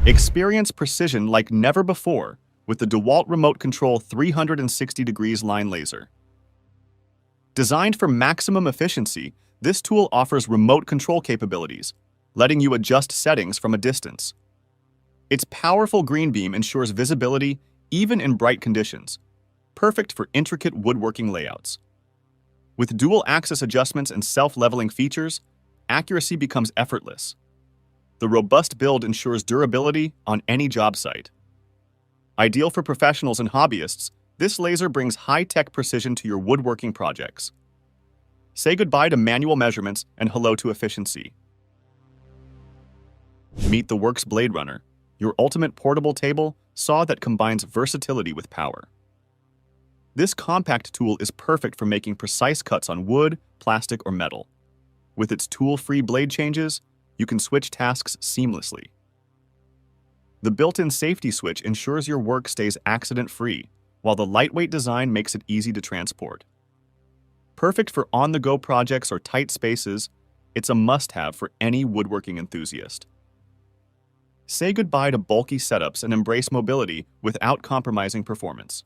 Experience precision like never before with the DeWalt Remote Control 360 degrees line laser. Designed for maximum efficiency, this tool offers remote control capabilities, letting you adjust settings from a distance. Its powerful green beam ensures visibility even in bright conditions, perfect for intricate woodworking layouts. With dual-axis adjustments and self-leveling features, accuracy becomes effortless. The robust build ensures durability on any job site. Ideal for professionals and hobbyists, this laser brings high-tech precision to your woodworking projects. Say goodbye to manual measurements and hello to efficiency. Meet the Worx BladeRunner, your ultimate portable table saw that combines versatility with power. This compact tool is perfect for making precise cuts on wood, plastic, or metal. With its tool-free blade changes, you can switch tasks seamlessly. The built-in safety switch ensures your work stays accident-free, while the lightweight design makes it easy to transport. Perfect for on-the-go projects or tight spaces, it's a must-have for any woodworking enthusiast. Say goodbye to bulky setups and embrace mobility without compromising performance.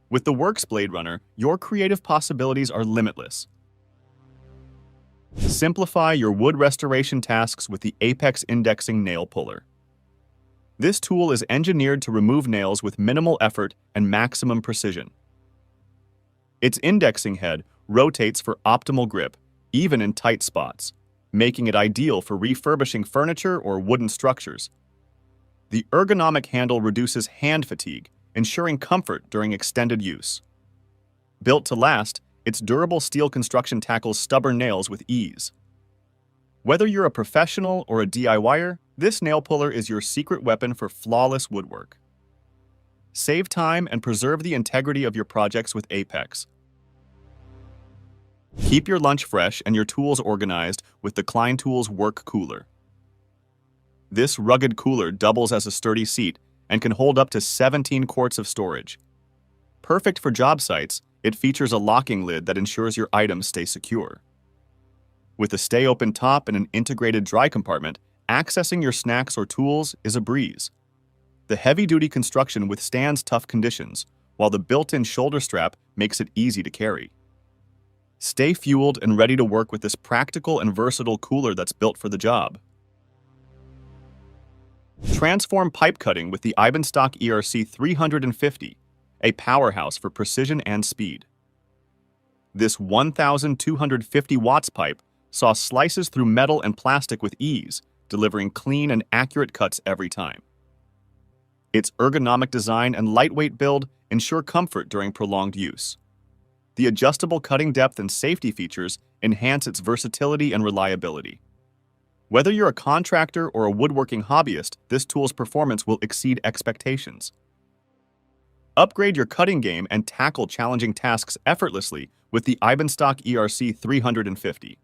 With the Worx BladeRunner, your creative possibilities are limitless. Simplify your wood restoration tasks with the Apex Indexing Nail Puller. This tool is engineered to remove nails with minimal effort and maximum precision. Its indexing head rotates for optimal grip, even in tight spots, making it ideal for refurbishing furniture or wooden structures. The ergonomic handle reduces hand fatigue, ensuring comfort during extended use. Built to last, its durable steel construction tackles stubborn nails with ease. Whether you're a professional or a DIYer, this nail puller is your secret weapon for flawless woodwork. Save time and preserve the integrity of your projects with Apex. Keep your lunch fresh and your tools organized with the Klein Tools Work Cooler. This rugged cooler doubles as a sturdy seat and can hold up to 17 quarts of storage. Perfect for job sites, it features a locking lid that ensures your items stay secure. With a stay-open top and an integrated dry compartment, accessing your snacks or tools is a breeze. The heavy-duty construction withstands tough conditions, while the built-in shoulder strap makes it easy to carry. Stay fueled and ready to work with this practical and versatile cooler that's built for the job. Transform pipe cutting with the Eibenstock ERC 350, a powerhouse for precision and speed. This 1,250 watts pipe saw slices through metal and plastic with ease, delivering clean and accurate cuts every time. Its ergonomic design and lightweight build ensure comfort during prolonged use. The adjustable cutting depth and safety features enhance its versatility and reliability. Whether you're a contractor or a woodworking hobbyist, this tool's performance will exceed expectations. Upgrade your cutting game and tackle challenging tasks effortlessly with the Eibenstock ERC 350.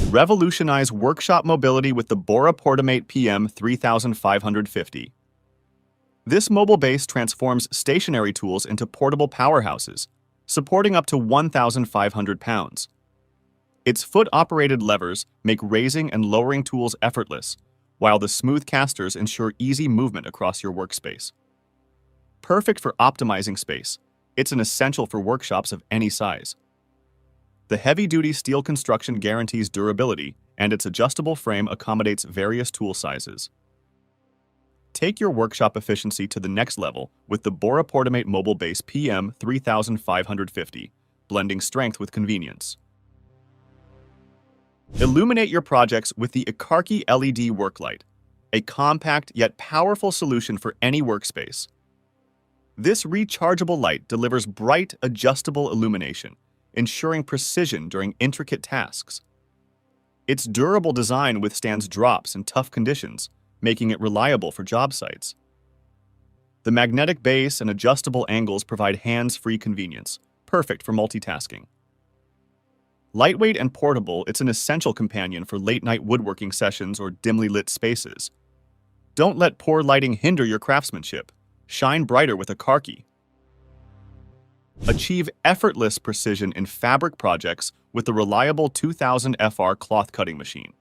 Revolutionize workshop mobility with the Bora Portamate PM 3550. This mobile base transforms stationary tools into portable powerhouses, supporting up to 1,500 pounds. Its foot-operated levers make raising and lowering tools effortless, while the smooth casters ensure easy movement across your workspace. Perfect for optimizing space, it's an essential for workshops of any size. The heavy-duty steel construction guarantees durability, and its adjustable frame accommodates various tool sizes. Take your workshop efficiency to the next level with the Bora Portamate Mobile Base PM 3550, blending strength with convenience. Illuminate your projects with the Ecarke LED work light, a compact yet powerful solution for any workspace. This rechargeable light delivers bright, adjustable illumination, ensuring precision during intricate tasks. Its durable design withstands drops in tough conditions, making it reliable for job sites. The magnetic base and adjustable angles provide hands-free convenience, perfect for multitasking. Lightweight and portable, it's an essential companion for late-night woodworking sessions or dimly lit spaces. Don't let poor lighting hinder your craftsmanship. Shine brighter with Ecarke. Achieve effortless precision in fabric projects with the reliable 2000 FR cloth cutting machine.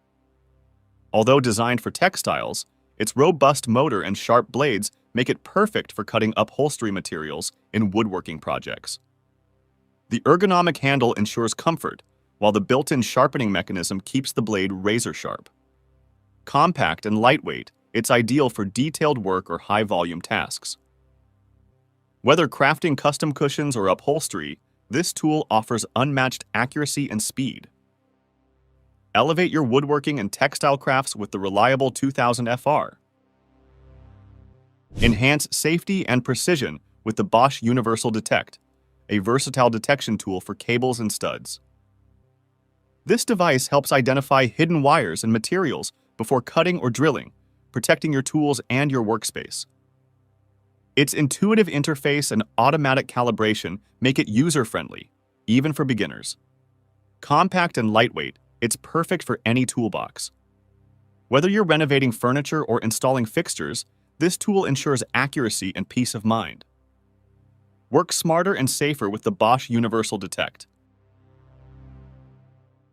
Although designed for textiles, its robust motor and sharp blades make it perfect for cutting upholstery materials in woodworking projects. The ergonomic handle ensures comfort, while the built-in sharpening mechanism keeps the blade razor-sharp. Compact and lightweight, it's ideal for detailed work or high-volume tasks. Whether crafting custom cushions or upholstery, this tool offers unmatched accuracy and speed. Elevate your woodworking and textile crafts with the reliable 2000 FR. Enhance safety and precision with the Bosch UNIVERSALDETECT, a versatile detection tool for cables and studs. This device helps identify hidden wires and materials before cutting or drilling, protecting your tools and your workspace. Its intuitive interface and automatic calibration make it user-friendly, even for beginners. Compact and lightweight, it's perfect for any toolbox. Whether you're renovating furniture or installing fixtures, this tool ensures accuracy and peace of mind. Work smarter and safer with the Bosch UNIVERSALDETECT.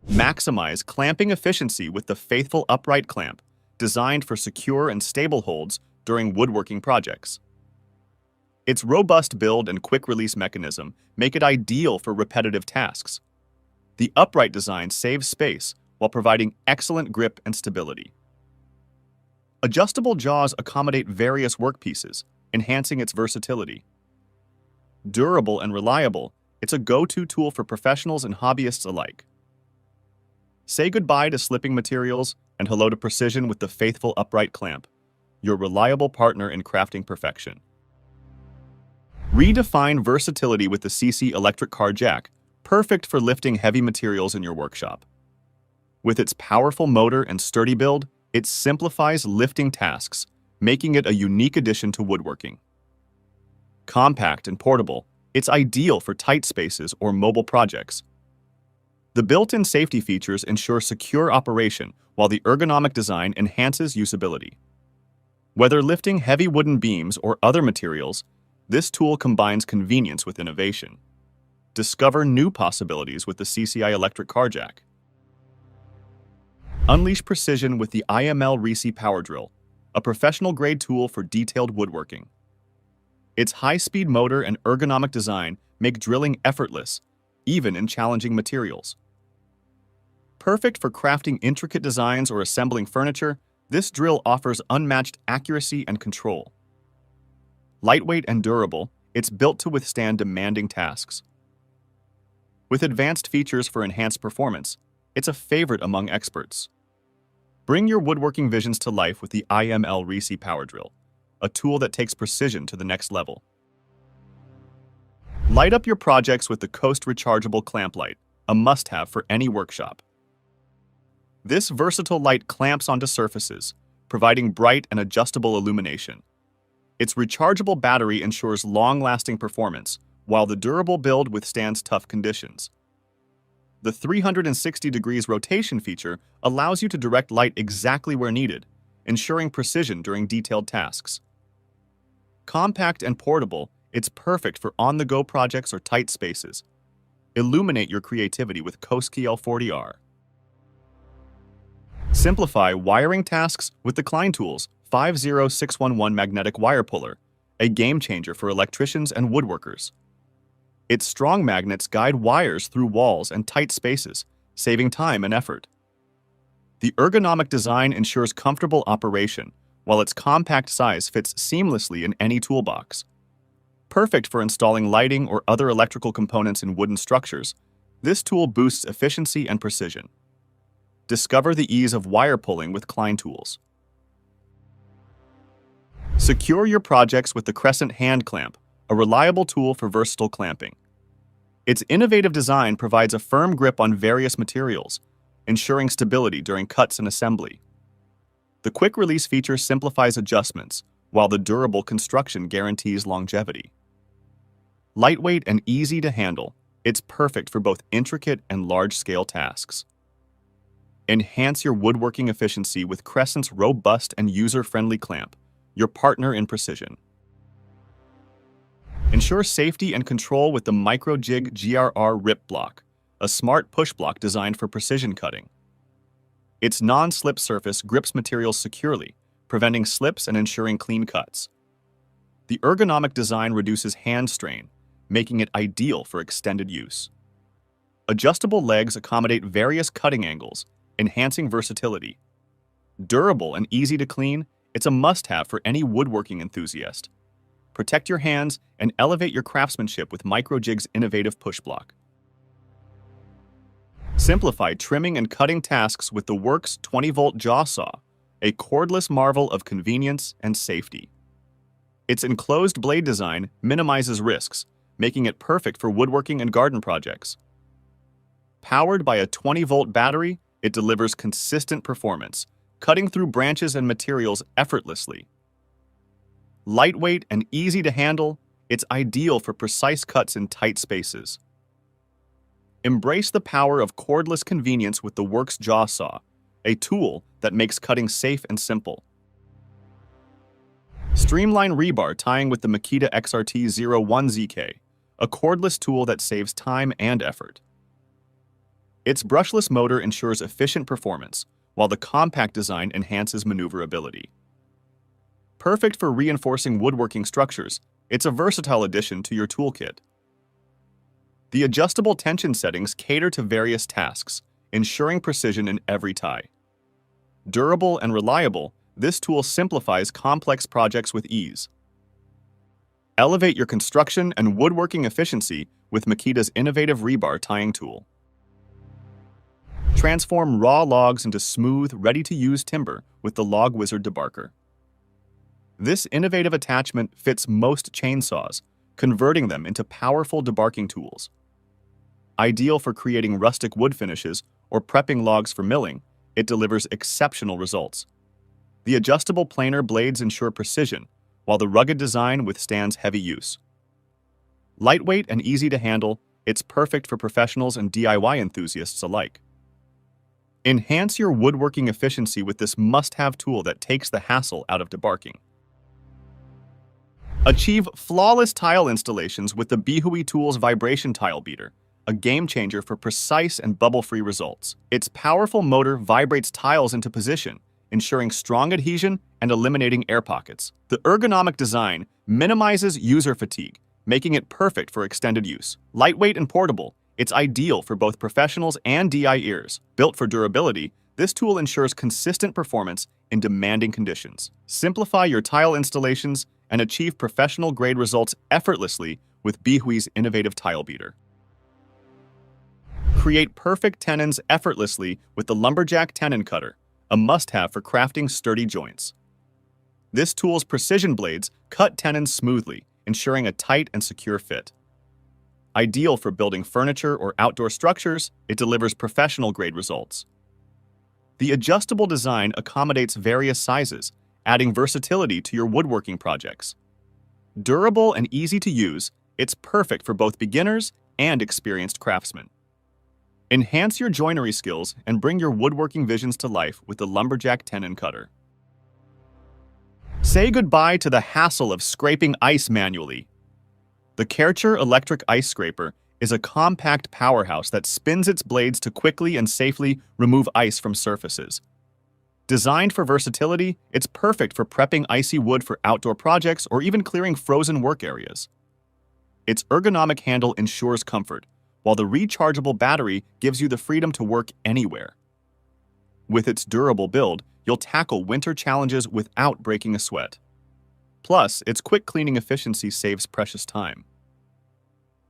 Maximize clamping efficiency with the faithful upright clamp, designed for secure and stable holds during woodworking projects. Its robust build and quick-release mechanism make it ideal for repetitive tasks. The upright design saves space while providing excellent grip and stability. Adjustable jaws accommodate various workpieces, enhancing its versatility. Durable and reliable, it's a go-to tool for professionals and hobbyists alike. Say goodbye to slipping materials and hello to precision with the faithful upright clamp, your reliable partner in crafting perfection. Redefine versatility with the CC electric car jack, perfect for lifting heavy materials in your workshop. With its powerful motor and sturdy build, it simplifies lifting tasks, making it a unique addition to woodworking. Compact and portable, it's ideal for tight spaces or mobile projects. The built-in safety features ensure secure operation, while the ergonomic design enhances usability. Whether lifting heavy wooden beams or other materials, this tool combines convenience with innovation. Discover new possibilities with the CCI electric car jack. Unleash precision with the IML REC power drill, a professional-grade tool for detailed woodworking. Its high-speed motor and ergonomic design make drilling effortless, even in challenging materials. Perfect for crafting intricate designs or assembling furniture, this drill offers unmatched accuracy and control. Lightweight and durable, it's built to withstand demanding tasks. With advanced features for enhanced performance, it's a favorite among experts. Bring your woodworking visions to life with the IML REC power drill, a tool that takes precision to the next level. Light up your projects with the Coast Rechargeable clamp light, a must-have for any workshop. This versatile light clamps onto surfaces, providing bright and adjustable illumination. Its rechargeable battery ensures long-lasting performance, while the durable build withstands tough conditions. The 360 degrees rotation feature allows you to direct light exactly where needed, ensuring precision during detailed tasks. Compact and portable, it's perfect for on-the-go projects or tight spaces. Illuminate your creativity with Koski L40R. Simplify wiring tasks with the Klein Tools 50611 magnetic wire puller, a game-changer for electricians and woodworkers. Its strong magnets guide wires through walls and tight spaces, saving time and effort. The ergonomic design ensures comfortable operation, while its compact size fits seamlessly in any toolbox. Perfect for installing lighting or other electrical components in wooden structures, this tool boosts efficiency and precision. Discover the ease of wire pulling with Klein Tools. Secure your projects with the Crescent hand clamp, a reliable tool for versatile clamping. Its innovative design provides a firm grip on various materials, ensuring stability during cuts and assembly. The quick release feature simplifies adjustments, while the durable construction guarantees longevity. Lightweight and easy to handle, it's perfect for both intricate and large-scale tasks. Enhance your woodworking efficiency with Crescent's robust and user-friendly clamp, your partner in precision. Ensure safety and control with the MicroJig GRR Rip Block, a smart push block designed for precision cutting. Its non-slip surface grips materials securely, preventing slips and ensuring clean cuts. The ergonomic design reduces hand strain, making it ideal for extended use. Adjustable legs accommodate various cutting angles, enhancing versatility. Durable and easy to clean, it's a must-have for any woodworking enthusiast. Protect your hands and elevate your craftsmanship with Microjig's innovative push block. Simplify trimming and cutting tasks with the Worx 20-volt jaw saw, a cordless marvel of convenience and safety. Its enclosed blade design minimizes risks, making it perfect for woodworking and garden projects. Powered by a 20-volt battery, it delivers consistent performance, cutting through branches and materials effortlessly. Lightweight and easy to handle, it's ideal for precise cuts in tight spaces. Embrace the power of cordless convenience with the Worx jaw saw, a tool that makes cutting safe and simple. Streamline rebar tying with the Makita XRT01ZK, a cordless tool that saves time and effort. Its brushless motor ensures efficient performance, while the compact design enhances maneuverability. Perfect for reinforcing woodworking structures, it's a versatile addition to your toolkit. The adjustable tension settings cater to various tasks, ensuring precision in every tie. Durable and reliable, this tool simplifies complex projects with ease. Elevate your construction and woodworking efficiency with Makita's innovative rebar tying tool. Transform raw logs into smooth, ready-to-use timber with the Log Wizard debarker. This innovative attachment fits most chainsaws, converting them into powerful debarking tools. Ideal for creating rustic wood finishes or prepping logs for milling, it delivers exceptional results. The adjustable planer blades ensure precision, while the rugged design withstands heavy use. Lightweight and easy to handle, it's perfect for professionals and DIY enthusiasts alike. Enhance your woodworking efficiency with this must-have tool that takes the hassle out of debarking. Achieve flawless tile installations with the Bihui Tools Vibration Tile Beater, a game-changer for precise and bubble-free results. Its powerful motor vibrates tiles into position, ensuring strong adhesion and eliminating air pockets. The ergonomic design minimizes user fatigue, making it perfect for extended use. Lightweight and portable, it's ideal for both professionals and DIYers. Built for durability, this tool ensures consistent performance in demanding conditions. Simplify your tile installations and achieve professional-grade results effortlessly with Bihui's innovative tile beater. Create perfect tenons effortlessly with the Lumberjack Tenon Cutter, a must-have for crafting sturdy joints. This tool's precision blades cut tenons smoothly, ensuring a tight and secure fit. Ideal for building furniture or outdoor structures, it delivers professional-grade results. The adjustable design accommodates various sizes, adding versatility to your woodworking projects. Durable and easy to use, it's perfect for both beginners and experienced craftsmen. Enhance your joinery skills and bring your woodworking visions to life with the Lumberjack Tenon Cutter. Say goodbye to the hassle of scraping ice manually. The Karcher electric ice scraper is a compact powerhouse that spins its blades to quickly and safely remove ice from surfaces. Designed for versatility, it's perfect for prepping icy wood for outdoor projects or even clearing frozen work areas. Its ergonomic handle ensures comfort, while the rechargeable battery gives you the freedom to work anywhere. With its durable build, you'll tackle winter challenges without breaking a sweat. Plus, its quick cleaning efficiency saves precious time.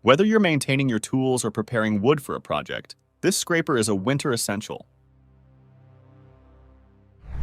Whether you're maintaining your tools or preparing wood for a project, this scraper is a winter essential.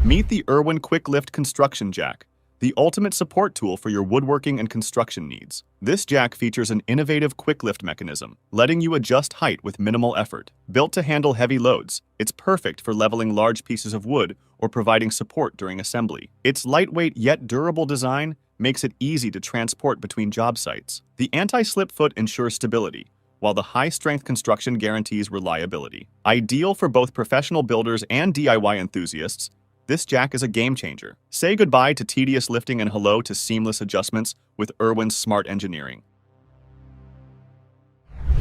Meet the Irwin Quick Lift Construction Jack, the ultimate support tool for your woodworking and construction needs. This jack features an innovative quick lift mechanism, letting you adjust height with minimal effort. Built to handle heavy loads, it's perfect for leveling large pieces of wood or providing support during assembly. Its lightweight yet durable design makes it easy to transport between job sites. The anti-slip foot ensures stability, while the high-strength construction guarantees reliability. Ideal for both professional builders and DIY enthusiasts, this jack is a game-changer. Say goodbye to tedious lifting and hello to seamless adjustments with Irwin's smart engineering.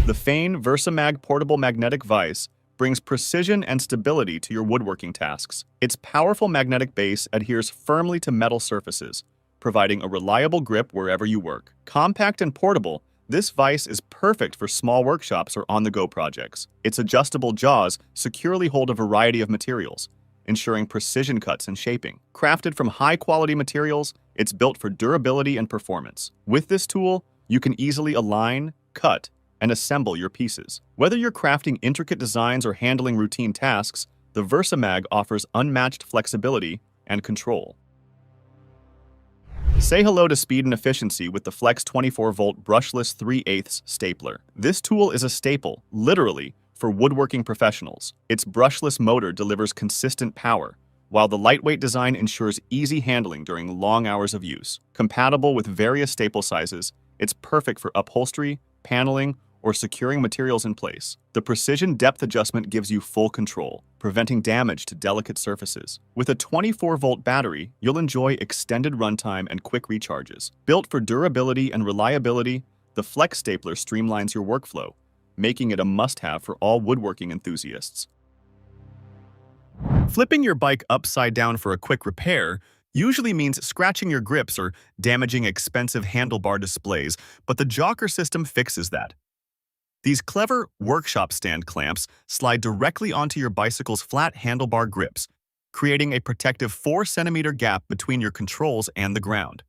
The Fein VersaMag portable magnetic vise brings precision and stability to your woodworking tasks. Its powerful magnetic base adheres firmly to metal surfaces, providing a reliable grip wherever you work. Compact and portable, this vise is perfect for small workshops or on-the-go projects. Its adjustable jaws securely hold a variety of materials, ensuring precision cuts and shaping. Crafted from high-quality materials, it's built for durability and performance. With this tool, you can easily align, cut, and assemble your pieces. Whether you're crafting intricate designs or handling routine tasks, the VersaMag offers unmatched flexibility and control. Say hello to speed and efficiency with the Flex 24-volt brushless 3/8 stapler. This tool is a staple, literally, for woodworking professionals. Its brushless motor delivers consistent power, while the lightweight design ensures easy handling during long hours of use. Compatible with various staple sizes, it's perfect for upholstery, paneling, or securing materials in place. The precision depth adjustment gives you full control, preventing damage to delicate surfaces. With a 24-volt battery, you'll enjoy extended runtime and quick recharges. Built for durability and reliability, the Flex stapler streamlines your workflow, making it a must-have for all woodworking enthusiasts. Flipping your bike upside down for a quick repair usually means scratching your grips or damaging expensive handlebar displays, but the Jocker system fixes that. These clever workshop stand clamps slide directly onto your bicycle's flat handlebar grips, creating a protective 4-centimeter gap between your controls and the ground.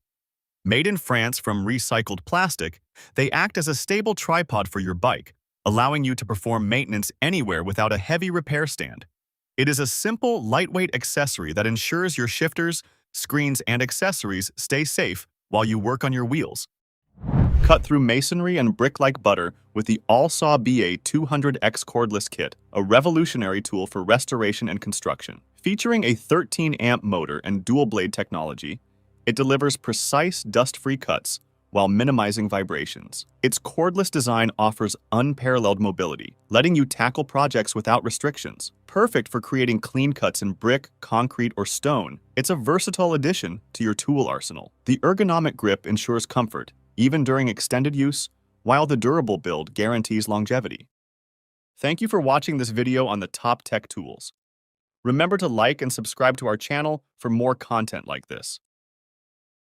Made in France from recycled plastic, they act as a stable tripod for your bike, allowing you to perform maintenance anywhere without a heavy repair stand. It is a simple, lightweight accessory that ensures your shifters, screens, and accessories stay safe while you work on your wheels. Cut through masonry and brick like butter with the All-Saw BA 200X Cordless Kit, a revolutionary tool for restoration and construction. Featuring a 13-amp motor and dual-blade technology, it delivers precise, dust-free cuts while minimizing vibrations. Its cordless design offers unparalleled mobility, letting you tackle projects without restrictions. Perfect for creating clean cuts in brick, concrete, or stone, it's a versatile addition to your tool arsenal. The ergonomic grip ensures comfort, even during extended use, while the durable build guarantees longevity. Thank you for watching this video on the top tech tools. Remember to like and subscribe to our channel for more content like this.